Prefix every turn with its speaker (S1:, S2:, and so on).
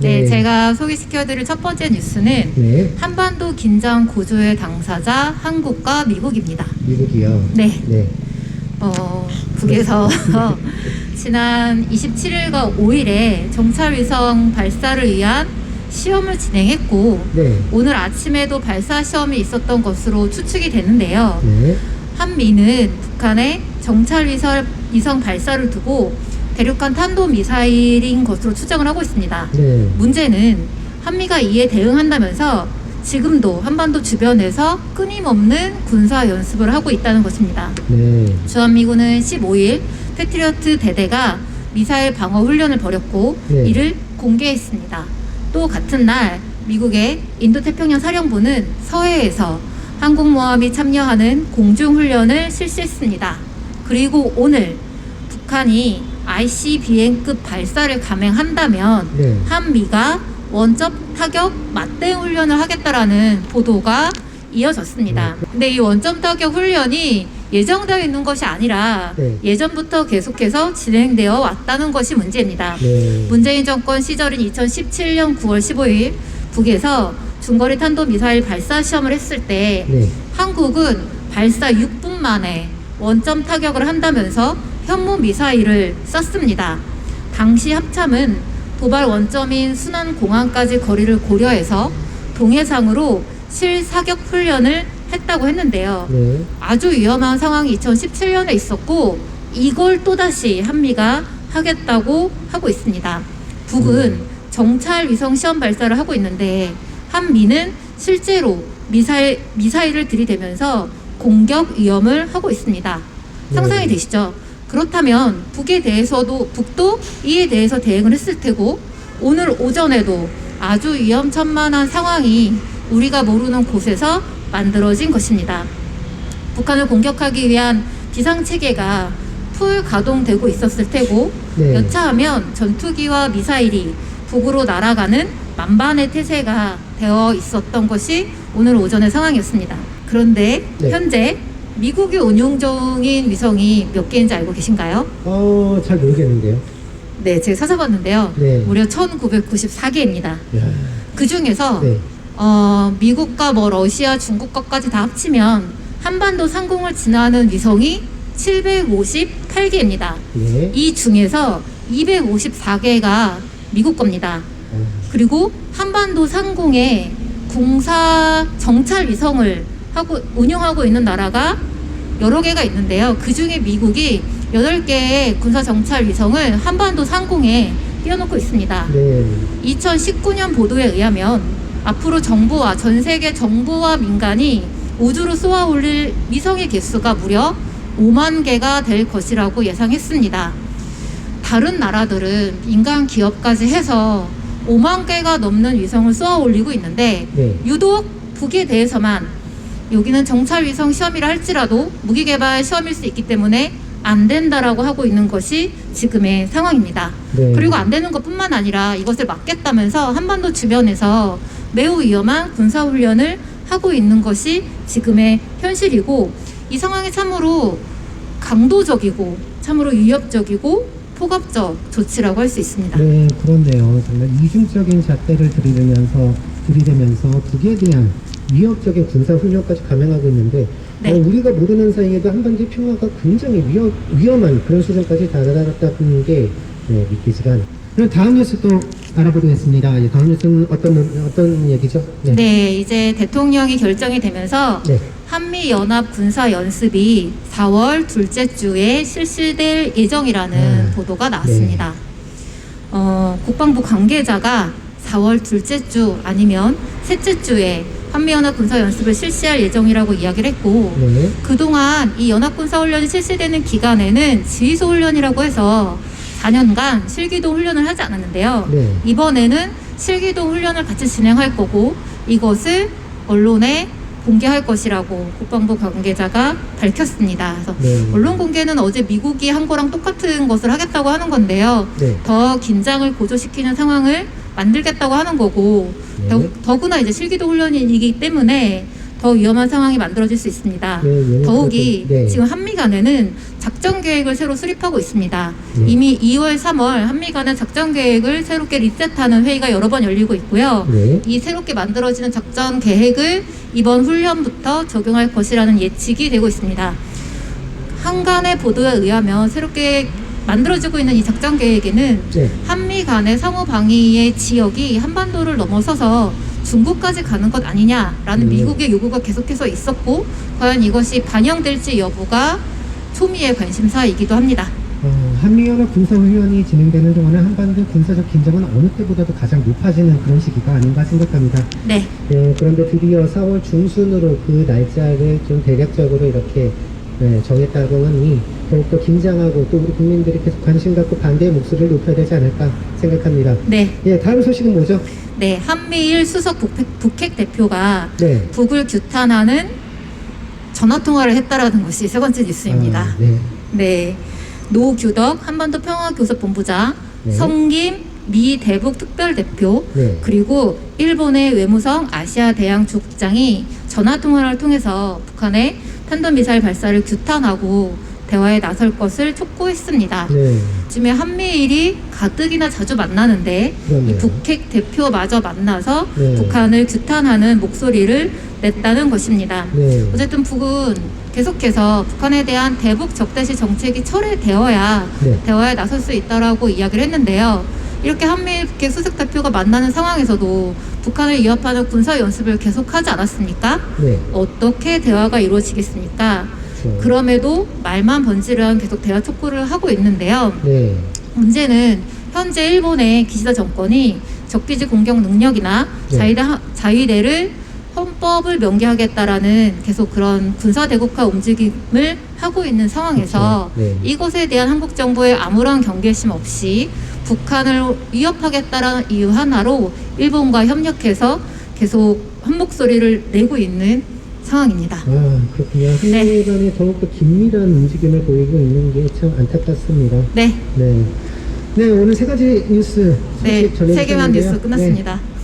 S1: 네, 제가 소개시켜드릴 첫 번째 뉴스는
S2: 네.
S1: 한반도 긴장 고조의 당사자 한국과 미국입니다.
S2: 미국이요.
S1: 네.
S2: 네.
S1: 북에서 지난 27일과 5일에 정찰위성 발사를 위한 시험을 진행했고
S2: 네.
S1: 오늘 아침에도 발사 시험이 있었던 것으로 추측이 되는데요.
S2: 네.
S1: 한미는 북한의 정찰위성 발사를 두고 대륙간 탄도미사일인 것으로 추정을 하고 있습니다.
S2: 네.
S1: 문제는 한미가 이에 대응한다면서 지금도 한반도 주변에서 끊임없는 군사 연습을 하고 있다는 것입니다.
S2: 네.
S1: 주한미군은 15일 패트리어트 대대가 미사일 방어 훈련을 벌였고
S2: 네.
S1: 이를 공개했습니다. 또 같은 날 미국의 인도태평양 사령부는 서해에서 항공모함이 참여하는 공중훈련을 실시했습니다. 그리고 오늘 북한이 ICBM급 발사를 감행한다면
S2: 네.
S1: 한미가 원점 타격 맞대응 훈련을 하겠다라는 보도가 이어졌습니다. 근데 이 원점 타격 훈련이 예정되어 있는 것이 아니라
S2: 네.
S1: 예전부터 계속해서 진행되어 왔다는 것이 문제입니다.
S2: 네.
S1: 문재인 정권 시절인 2017년 9월 15일 북에서 중거리 탄도미사일 발사 시험을 했을 때
S2: 네.
S1: 한국은 발사 6분 만에 원점 타격을 한다면서 현무 미사일을 쐈습니다. 당시 합참은 도발 원점인 순안공항까지 거리를 고려해서 동해상으로 실사격 훈련을 했다고 했는데요.
S2: 네.
S1: 아주 위험한 상황이 2017년에 있었고 이걸 또다시 한미가 하겠다고 하고 있습니다. 북은 정찰 위성 시험 발사를 하고 있는데 한미는 실제로 미사일을 들이대면서 공격 위험을 하고 있습니다. 상상이 되시죠? 그렇다면 북도 이에 대해서 대응을 했을 테고 오늘 오전에도 아주 위험천만한 상황이 우리가 모르는 곳에서 만들어진 것입니다. 북한을 공격하기 위한 비상체계가 풀 가동되고 있었을 테고
S2: 네.
S1: 여차하면 전투기와 미사일이 북으로 날아가는 만반의 태세가 되어 있었던 것이 오늘 오전의 상황이었습니다. 그런데
S2: 네.
S1: 현재 미국이 운용 중인 위성이 몇 개인지 알고 계신가요?
S2: 잘 모르겠는데요.
S1: 네, 제가 찾아봤는데요.
S2: 네.
S1: 무려 1994개입니다.
S2: 야.
S1: 그 중에서
S2: 네.
S1: 미국과 러시아, 중국 것까지 다 합치면 한반도 상공을 지나는 위성이 758개입니다.
S2: 네.
S1: 이 중에서 254개가 미국 겁니다. 그리고 한반도 상공에 군사 정찰 위성을 운용하고 있는 나라가 여러 개가 있는데요. 그 중에 미국이 8개의 군사 정찰 위성을 한반도 상공에 띄워놓고 있습니다.
S2: 네.
S1: 2019년 보도에 의하면 앞으로 전 세계 정부와 민간이 우주로 쏘아 올릴 위성의 개수가 무려 5만 개가 될 것이라고 예상했습니다. 다른 나라들은 민간 기업까지 해서 5만 개가 넘는 위성을 쏘아 올리고 있는데
S2: 네.
S1: 유독 북에 대해서만 여기는 정찰 위성 시험이라 할지라도 무기 개발 시험일 수 있기 때문에 안 된다라고 하고 있는 것이 지금의 상황입니다.
S2: 네.
S1: 그리고 안 되는 것뿐만 아니라 이것을 막겠다면서 한반도 주변에서 매우 위험한 군사훈련을 하고 있는 것이 지금의 현실이고 이 상황이 참으로 강도적이고 참으로 위협적이고 폭압적 조치라고 할 수 있습니다.
S2: 네, 그렇네요. 정말 이중적인 잣대를 들이대면서 북에 대한 위협적인 군사 훈련까지 감행하고 있는데
S1: 네.
S2: 우리가 모르는 사이에도 한반도의 평화가 굉장히 위험한 그런 수준까지 다다랐다는 게 믿기지가 않아요. 그럼 다음 뉴스 또 알아보겠습니다. 다음 뉴스는 어떤 얘기죠?
S1: 네, 이제 대통령이 결정이 되면서
S2: 네.
S1: 한미연합 군사연습이 4월 둘째 주에 실시될 예정이라는 보도가 나왔습니다. 국방부 관계자가 4월 둘째 주 아니면 셋째 주에 한미연합 군사연습을 실시할 예정이라고 이야기를 했고
S2: 네.
S1: 그동안 이 연합군사훈련이 실시되는 기간에는 지휘소훈련이라고 해서 4년간 실기동 훈련을 하지 않았는데요.
S2: 네.
S1: 이번에는 실기동 훈련을 같이 진행할 거고 이것을 언론에 공개할 것이라고 국방부 관계자가 밝혔습니다. 그래서
S2: 네.
S1: 언론 공개는 어제 미국이 한 거랑 똑같은 것을 하겠다고 하는 건데요.
S2: 네.
S1: 더 긴장을 고조시키는 상황을 만들겠다고 하는 거고
S2: 네.
S1: 더구나 이제 실기도 훈련이기 때문에 더 위험한 상황이 만들어질 수 있습니다.
S2: 네,
S1: 더욱이
S2: 네.
S1: 지금 한미 간에는 작전 계획을 새로 수립하고 있습니다.
S2: 네.
S1: 이미 2월, 3월 한미 간의 작전 계획을 새롭게 리셋하는 회의가 여러 번 열리고 있고요.
S2: 네.
S1: 이 새롭게 만들어지는 작전 계획을 이번 훈련부터 적용할 것이라는 예측이 되고 있습니다. 한간의 보도에 의하면 새롭게 만들어지고 있는 이 작전 계획에는
S2: 네.
S1: 한미 간의 상호 방위의 지역이 한반도를 넘어서서 중국까지 가는 것 아니냐라는 미국의 요구가 계속해서 있었고, 과연 이것이 반영될지 여부가 초미의 관심사이기도 합니다.
S2: 한미연합 군사훈련이 진행되는 동안에 한반도 군사적 긴장은 어느 때보다도 가장 높아지는 그런 시기가 아닌가 생각합니다.
S1: 네,
S2: 그런데 드디어 4월 중순으로 그 날짜를 좀 대략적으로 이렇게 정했다고 하니 더욱더 긴장하고 또 우리 국민들이 계속 관심 갖고 반대의 목소리를 높여야 되지 않을까 생각합니다.
S1: 네,
S2: 다음 소식은 뭐죠?
S1: 네. 한미일 수석 북핵 대표가
S2: 네.
S1: 북을 규탄하는 전화 통화를 했다라는 것이 세 번째 뉴스입니다.
S2: 네.
S1: 네. 노규덕 한반도 평화교섭본부장,
S2: 네.
S1: 성김 미 대북 특별대표,
S2: 네.
S1: 그리고 일본의 외무성 아시아 대양주 국장이 전화 통화를 통해서 북한의 탄도미사일 발사를 규탄하고 대화에 나설 것을 촉구했습니다.
S2: 네.
S1: 요즘에 한미일이 가뜩이나 자주 만나는데 이
S2: 그러네요.
S1: 북핵 대표마저 만나서
S2: 네.
S1: 북한을 규탄하는 목소리를 냈다는 것입니다.
S2: 네.
S1: 어쨌든 북은 계속해서 북한에 대한 대북 적대시 정책이 철회되어야
S2: 네.
S1: 대화에 나설 수 있다라고 이야기를 했는데요. 이렇게 한미일 북핵 수석 대표가 만나는 상황에서도 북한을 위협하는 군사 연습을 계속하지 않았습니까?
S2: 네.
S1: 어떻게 대화가 이루어지겠습니까?
S2: 그렇죠.
S1: 그럼에도 말만 번지르한 계속 대화 촉구를 하고 있는데요.
S2: 네.
S1: 문제는 현재 일본의 기시다 정권이 적기지 공격 능력이나
S2: 네.
S1: 자위대를 헌법을 명개하겠다라는 계속 그런 군사 대국화 움직임을 하고 있는 상황에서
S2: 그렇죠. 네.
S1: 이것에 대한 한국 정부의 아무런 경계심 없이 북한을 위협하겠다라는 이유 하나로 일본과 협력해서 계속 한 목소리를 내고 있는 상황입니다.
S2: 그렇군요.
S1: 네.
S2: 한미 간에 더욱더 긴밀한 움직임을 보이고 있는 게 참 안타깝습니다.
S1: 네,
S2: 네. 네, 오늘 세 가지 뉴스 소식
S1: 네,
S2: 전해주셨는데요.
S1: 세계만 뉴스 끝났습니다.
S2: 네.